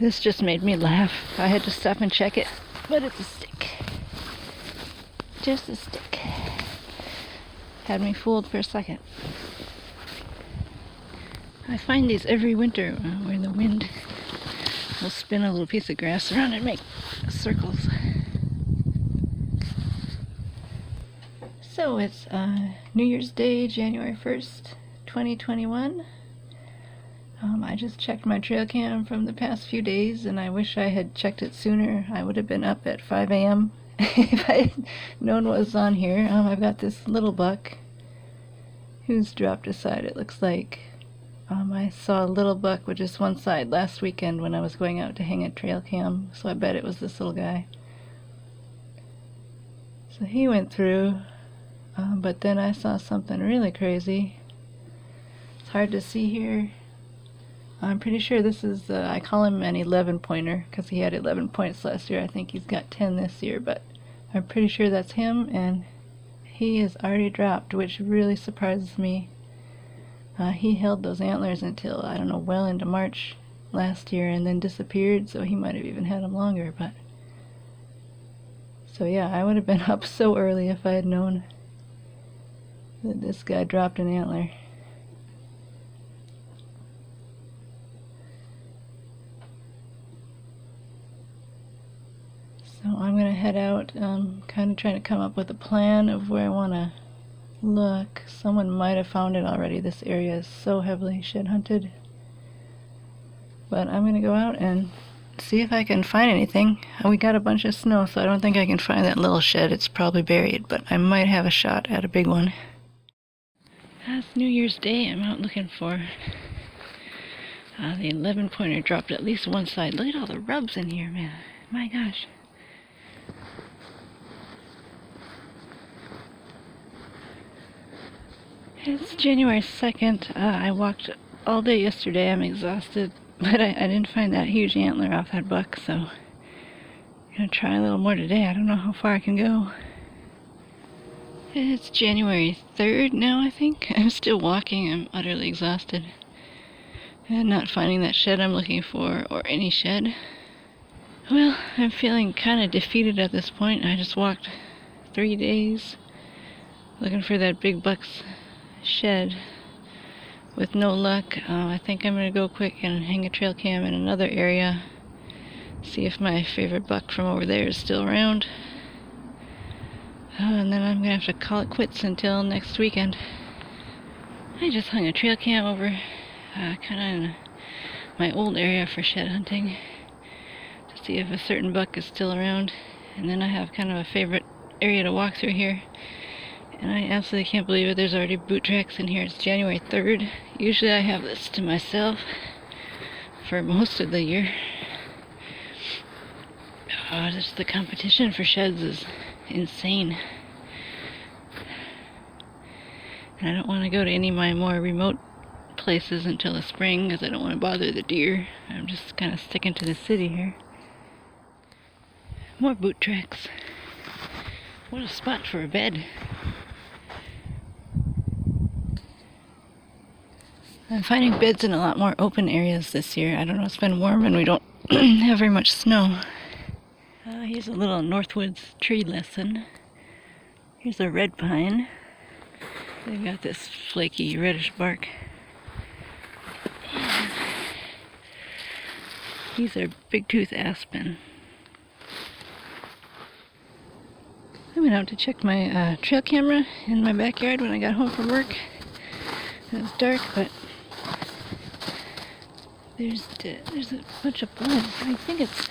This just made me laugh. I had to stop and check it, but it's a stick. Just a stick. Had me fooled for a second. I find these every winter where the wind will spin a little piece of grass around and make circles. So it's New Year's Day, January 1st, 2021. I just checked my trail cam from the past few days, and I wish I had checked it sooner. I would have been up at 5 a.m. if I had known what was on here. I've got this little buck who's dropped aside, it looks like. I saw a little buck with just one side last weekend when I was going out to hang a trail cam, so I bet it was this little guy. So he went through, but then I saw something really crazy. It's hard to see here. I'm pretty sure this is, I call him an 11 pointer because he had 11 points last year. I think he's got 10 this year, but I'm pretty sure that's him, and he is already dropped, which really surprises me. He held those antlers until, I don't know, well into March last year and then disappeared, so he might have even had them longer, but... So yeah, I would have been up so early if I had known that this guy dropped an antler. So I'm going to head out, kind of trying to come up with a plan of where I want to look. Someone might have found it already. This area is so heavily shed hunted. But I'm going to go out and see if I can find anything. We got a bunch of snow, so I don't think I can find that little shed. It's probably buried, but I might have a shot at a big one. It's New Year's Day. I'm out looking for the 11 pointer dropped at least one side. Look at all the rubs in here, man. My gosh. It's January 2nd. I walked all day yesterday. I'm exhausted, but I didn't find that huge antler off that buck, so I'm gonna try a little more today. I don't know how far I can go. It's January 3rd now, I think. I'm still walking. I'm utterly exhausted and not finding that shed I'm looking for, or any shed. Well, I'm feeling kind of defeated at this point. I just walked 3 days looking for that big buck's shed with no luck. I think I'm going to go quick and hang a trail cam in another area, see if my favorite buck from over there is still around, and then I'm going to have to call it quits until next weekend. I just hung a trail cam over kind of in my old area for shed hunting to see if a certain buck is still around, and then I have kind of a favorite area to walk through here. And I absolutely can't believe it. There's already boot tracks in here. It's January 3rd. Usually I have this to myself for most of the year. Just the competition for sheds is insane. And I don't want to go to any of my more remote places until the spring because I don't want to bother the deer. I'm just kind of sticking to the city here. More boot tracks. What a spot for a bed. I'm finding beds in a lot more open areas this year. I don't know, it's been warm and we don't have very much snow. Here's a little Northwoods tree lesson. Here's a red pine. They've got this flaky reddish bark. These are big-tooth aspen. I went out to check my trail camera in my backyard when I got home from work. It was dark, but there's a bunch of blood. I think it's...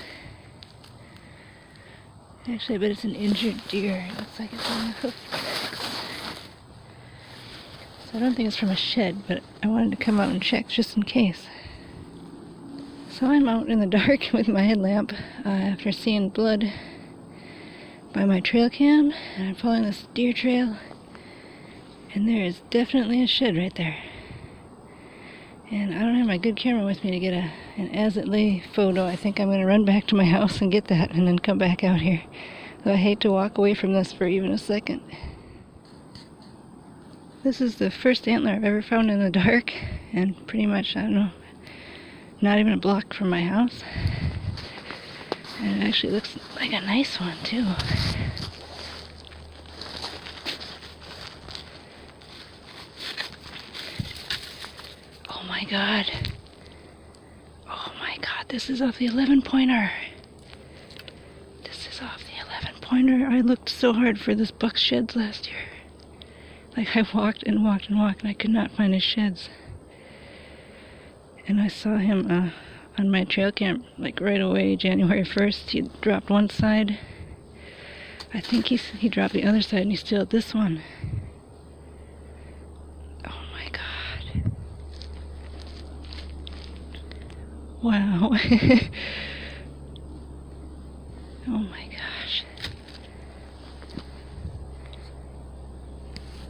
Actually, I bet it's an injured deer. It looks like it's on the hoof tracks. So I don't think it's from a shed, but I wanted to come out and check just in case. So I'm out in the dark with my headlamp after seeing blood by my trail cam, and I'm following this deer trail, and there is definitely a shed right there. And I don't have my good camera with me to get an as-it-lay photo. I think I'm going to run back to my house and get that and then come back out here. Though I hate to walk away from this for even a second. This is the first antler I've ever found in the dark, and pretty much, I don't know, not even a block from my house. And it actually looks like a nice one too. Oh my god. Oh my god, this is off the 11-pointer. This is off the 11-pointer. I looked so hard for this buck's sheds last year. Like, I walked and walked and walked and I could not find his sheds. And I saw him on my trail cam, like right away, January 1st. He dropped one side. I think he dropped the other side and he's still at this one. Oh my god. Wow. Oh my gosh.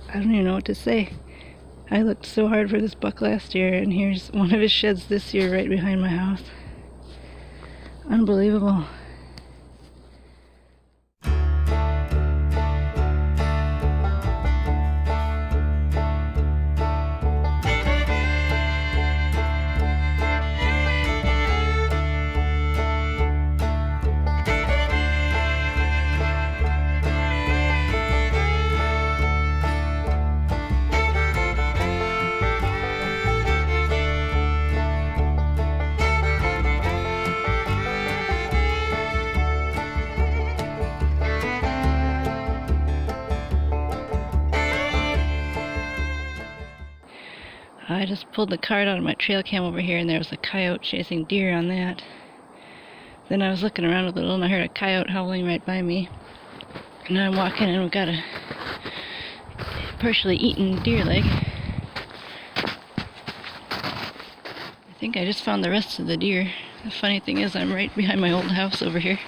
I don't even know what to say. I looked so hard for this buck last year, and here's one of his sheds this year right behind my house. Unbelievable. I just pulled the card out of my trail cam over here and there was a coyote chasing deer on that. Then I was looking around a little and I heard a coyote howling right by me. And I'm walking and we've got a partially eaten deer leg. I think I just found the rest of the deer. The funny thing is I'm right behind my old house over here.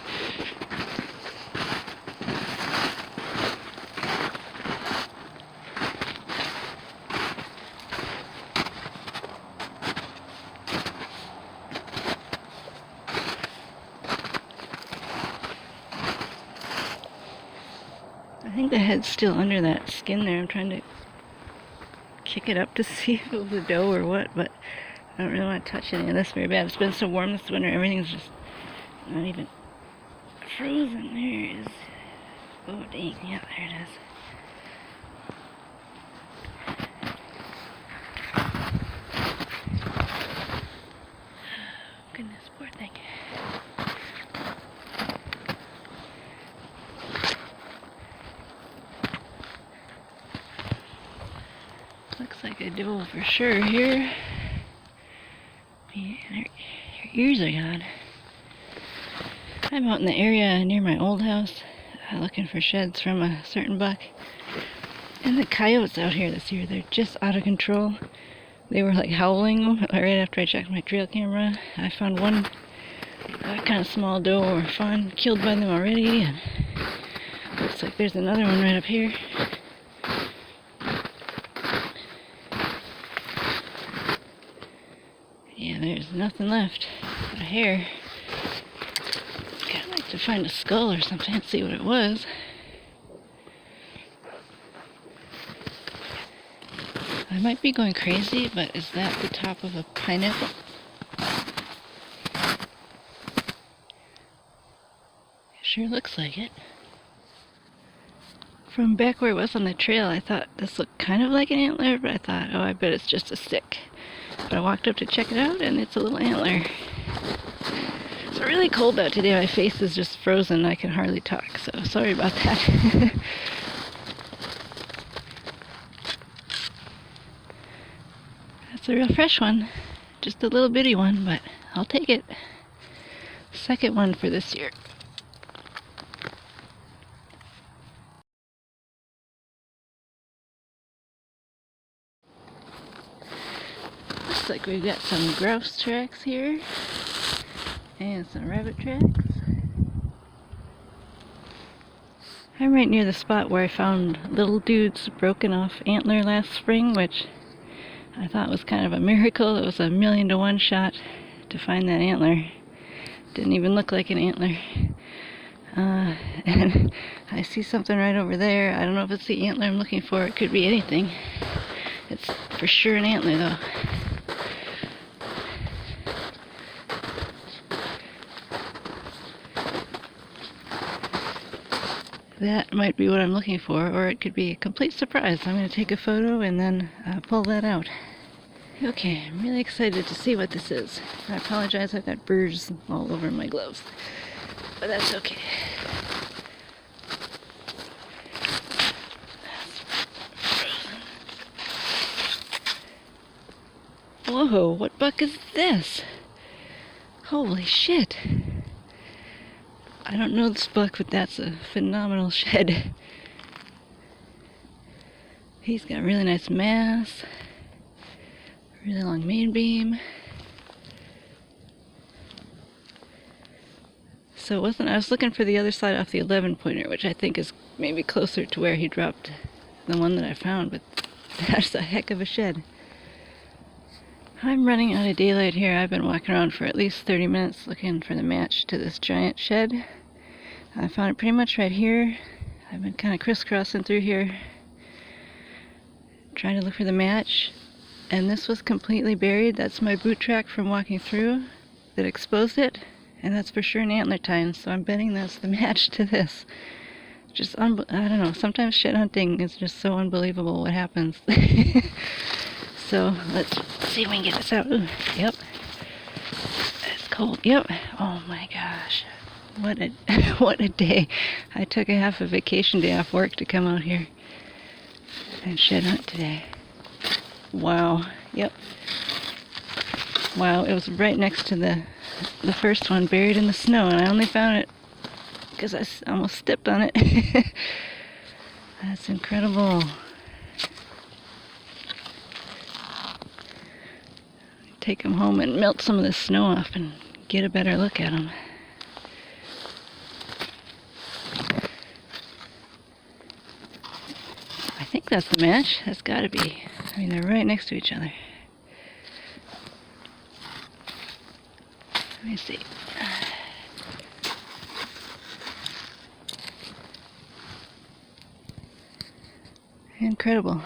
I think the head's still under that skin there. I'm trying to kick it up to see if it was a doe or what, but I don't really want to touch any of this very bad. It's been so warm this winter, everything's just not even frozen. There it is. Oh dang, yeah, there it is. Goodness, poor thing. Looks like a doe for sure here. Yeah, her ears are gone. I'm out in the area near my old house looking for sheds from a certain buck. And the coyotes out here this year, they're just out of control. They were like howling right after I checked my trail camera. I found one kind of small doe or fawn killed by them already. And looks like there's another one right up here. Yeah, there's nothing left but a hair. I'd like to find a skull or something and see what it was. I might be going crazy, but is that the top of a pineapple? It sure looks like it. From back where it was on the trail, I thought this looked kind of like an antler, but I thought, oh, I bet it's just a stick. But I walked up to check it out, and it's a little antler. It's really cold out today. My face is just frozen. I can hardly talk, so sorry about that. That's a real fresh one. Just a little bitty one, but I'll take it. Second one for this year. Looks like we've got some grouse tracks here. And some rabbit tracks. I'm right near the spot where I found Little Dude's broken off antler last spring, which I thought was kind of a miracle. It was a 1,000,000 to 1 shot to find that antler. Didn't even look like an antler. And I see something right over there. I don't know if it's the antler I'm looking for. It could be anything. It's for sure an antler though. That might be what I'm looking for, or it could be a complete surprise. I'm going to take a photo and then pull that out. Okay, I'm really excited to see what this is. I apologize, I've got burrs all over my gloves, but that's okay. Whoa, what buck is this? Holy shit. I don't know this buck, but that's a phenomenal shed. He's got really nice mass, really long main beam. So it wasn't, I was looking for the other side off the 11 pointer, which I think is maybe closer to where he dropped the one that I found, but that's a heck of a shed. I'm running out of daylight here. I've been walking around for at least 30 minutes looking for the match to this giant shed. I found it pretty much right here. I've been kind of crisscrossing through here trying to look for the match, and this was completely buried. That's my boot track from walking through that exposed it, and that's for sure an antler tine, so I'm betting that's the match to this. Just I don't know, sometimes shed hunting is just so unbelievable what happens. So let's see if we can get this out. Ooh, yep, it's cold. Yep. Oh my gosh, what a what a day. I took a half a vacation day off work to come out here and shed hunt today. Wow. Yep. Wow, it was right next to the first one, buried in the snow, and I only found it because I almost stepped on it. That's incredible. Take them home and melt some of the snow off and get a better look at them. I think that's the match. That's got to be. I mean, they're right next to each other. Let me see. Incredible.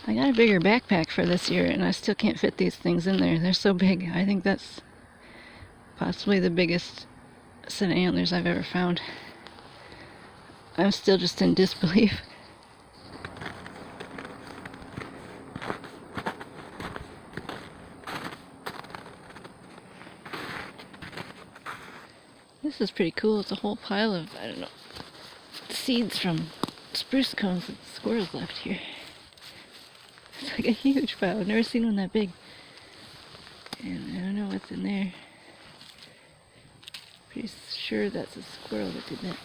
I got a bigger backpack for this year, and I still can't fit these things in there. They're so big. I think that's possibly the biggest set of antlers I've ever found. I'm still just in disbelief. This is pretty cool. It's a whole pile of, I don't know, seeds from spruce cones that squirrels left here. It's like a huge pile. I've never seen one that big. And I don't know what's in there. Pretty sure that's a squirrel that did that.